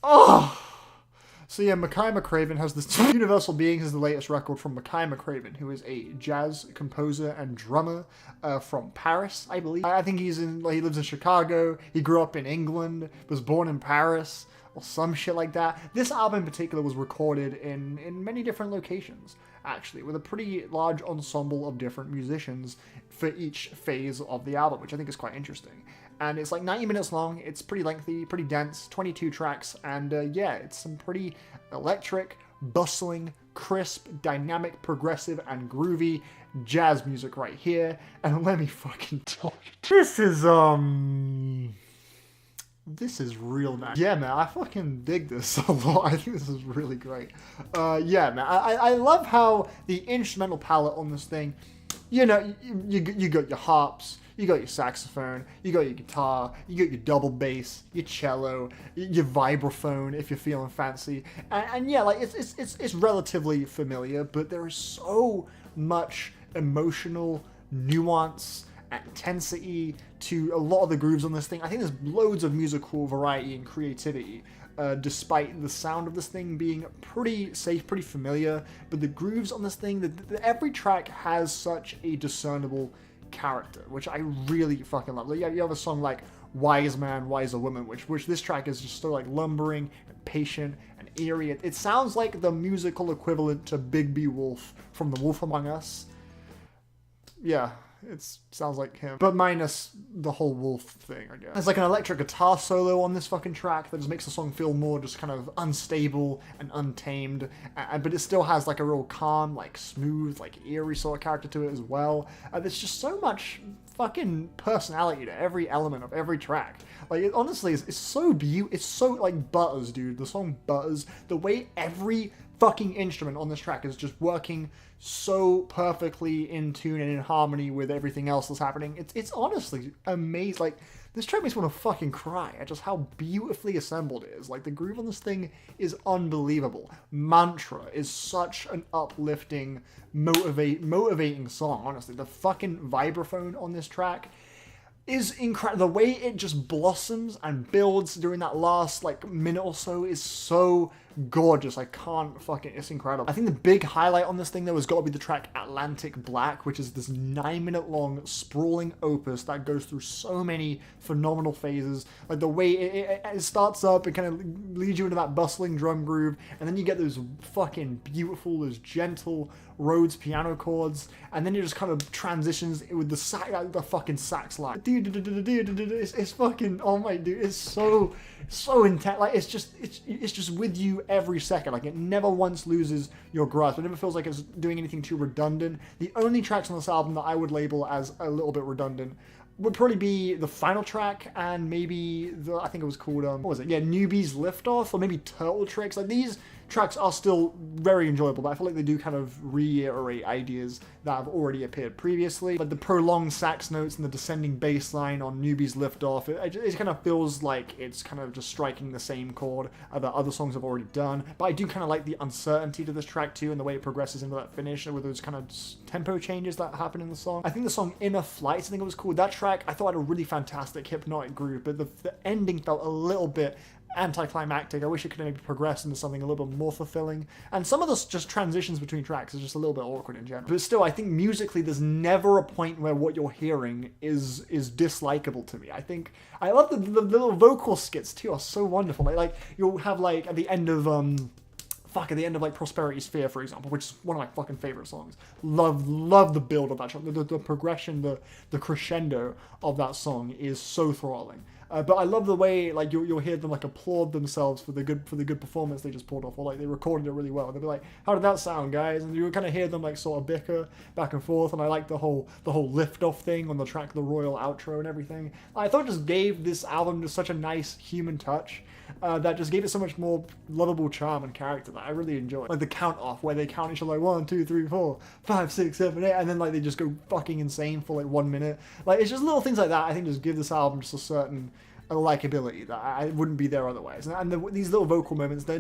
Oh! So yeah, Makaya McCraven has this. Universal Beings is the latest record from Makaya McCraven, who is a jazz composer and drummer from Paris, I believe. I think he lives in Chicago. He grew up in England, was born in Paris, or some shit like that. This album in particular was recorded in many different locations, actually, with a pretty large ensemble of different musicians for each phase of the album, which I think is quite interesting. And it's like 90 minutes long, it's pretty lengthy, pretty dense, 22 tracks, and yeah, it's some pretty electric, bustling, crisp, dynamic, progressive, and groovy jazz music right here. And let me fucking tell you, this is real nice. Yeah, man, I fucking dig this a lot. I think this is really great. Yeah, man, I love how the instrumental palette on this thing, you know, you got your harps, you got your saxophone, you got your guitar, you got your double bass, your cello, your vibraphone if you're feeling fancy, and yeah, like it's relatively familiar, but there is so much emotional nuance and intensity to a lot of the grooves on this thing. I think there's loads of musical variety and creativity. Despite the sound of this thing being pretty safe, pretty familiar, but the grooves on this thing, every track has such a discernible character, which I really fucking love. Like, you have a song like Wise Man, Wiser Woman, which this track is just so like lumbering and patient and eerie. It sounds like the musical equivalent to Big B Wolf from The Wolf Among Us. Yeah, it sounds like him, but minus the whole wolf thing, I guess. There's like an electric guitar solo on this fucking track that just makes the song feel more just kind of unstable and untamed, but it still has like a real calm, like smooth, like eerie sort of character to it as well. There's just so much fucking personality to every element of every track. Like, it honestly is, it's so beautiful. It's so like Butterss, dude. The song Butterss, the way every fucking instrument on this track is just working so perfectly in tune and in harmony with everything else that's happening. It's honestly amazing. Like, this track makes me want to fucking cry at just how beautifully assembled it is. Like, the groove on this thing is unbelievable. Mantra is such an uplifting, motivating song, honestly. The fucking vibraphone on this track is incredible. The way it just blossoms and builds during that last like minute or so is so gorgeous. I can't fucking, it's incredible. I think the big highlight on this thing though has got to be the track Atlantic Black, which is this 9-minute long sprawling opus that goes through so many phenomenal phases. Like the way it starts up, it kind of leads you into that bustling drum groove, and then you get those fucking beautiful, those gentle Rhodes piano chords, and then it just kind of transitions with the fucking sax line. It's fucking, oh my dude, it's so intense. Like, it's just with you every second. Like, it never once loses your grasp. It never feels like it's doing anything too redundant. The only tracks on this album that I would label as a little bit redundant would probably be the final track and maybe I think it was called, what was it? Yeah, Newbie's Liftoff, or maybe Turtle Tricks. Like, these tracks are still very enjoyable, but I feel like they do kind of reiterate ideas that have already appeared previously. Like the prolonged sax notes and the descending bass line on Newbie's Liftoff, it kind of feels like it's kind of just striking the same chord that other songs have already done. But I do kind of like the uncertainty to this track too, and the way it progresses into that finish with those kind of tempo changes that happen in the song. I think the song Inner Flights, I think it was called. That track I thought had a really fantastic hypnotic groove, but the ending felt a little bit anticlimactic. I wish it could maybe progress into something a little bit more fulfilling. And some of the just transitions between tracks is just a little bit awkward in general. But still, I think musically there's never a point where what you're hearing is dislikable to me. I love the little vocal skits too, are so wonderful. Like you'll have like at the end of like Prosperity Sphere, for example, which is one of my fucking favorite songs. Love the build of that song. The progression, the crescendo of that song is so thrilling. But I love the way like you'll hear them like applaud themselves for the good performance they just pulled off, or like they recorded it really well. They'll be like, "How did that sound, guys?" And you kind of hear them like sort of bicker back and forth. And I like the whole lift off thing on the track, the royal outro and everything. I thought it just gave this album just such a nice human touch. That just gave it so much more lovable charm and character that I really enjoyed. Like the count off where they count each other like 1, 2, 3, 4, 5, 6, 7, 8, and then like they just go fucking insane for like 1 minute. Like it's just little things like that I think just give this album just a certain likability that I wouldn't be there otherwise. And these little vocal moments, they're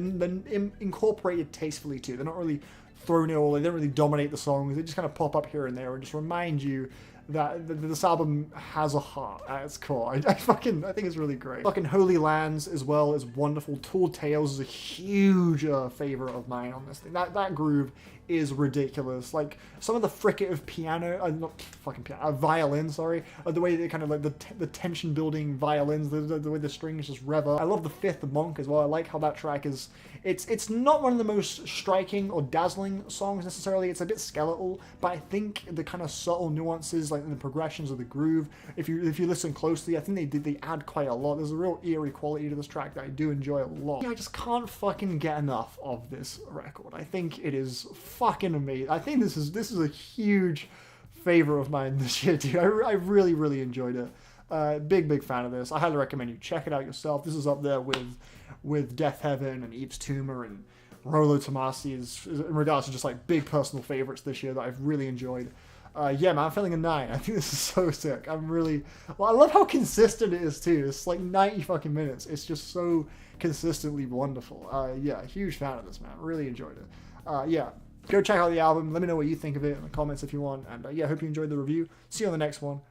incorporated tastefully too. They're not really thrown in, or they don't really dominate the songs. They just kind of pop up here and there and just remind you this album has a heart at its core. I think it's really great. Fucking Holy Lands as well is wonderful. Tall Tales is a huge favorite of mine on this thing. That groove is ridiculous. Like some of the fricative piano, not fucking piano, violin, sorry, the way they kind of like the tension building violins, the way the strings just rev up. I love the Fifth Monk as well. I like how that track is, it's not one of the most striking or dazzling songs necessarily. It's a bit skeletal, but I think the kind of subtle nuances, like in the progressions of the groove, if you listen closely, I think they add quite a lot. There's a real eerie quality to this track that I do enjoy a lot. Yeah, I just can't fucking get enough of this record. I think it is fucking amazing. I think this is a huge favorite of mine this year, dude. I really, really enjoyed it. Big fan of this. I highly recommend you check it out yourself. This is up there with Death Heaven and Yves Tumor and Rolo Tomasi in regards to just like big personal favorites this year that I've really enjoyed. Yeah, man, I'm feeling a 9. I think this is so sick. I love how consistent it is too. It's like 90 fucking minutes. It's just so consistently wonderful. Yeah, huge fan of this, man. Really enjoyed it. Yeah, go check out the album. Let me know what you think of it in the comments if you want. And yeah, hope you enjoyed the review. See you on the next one.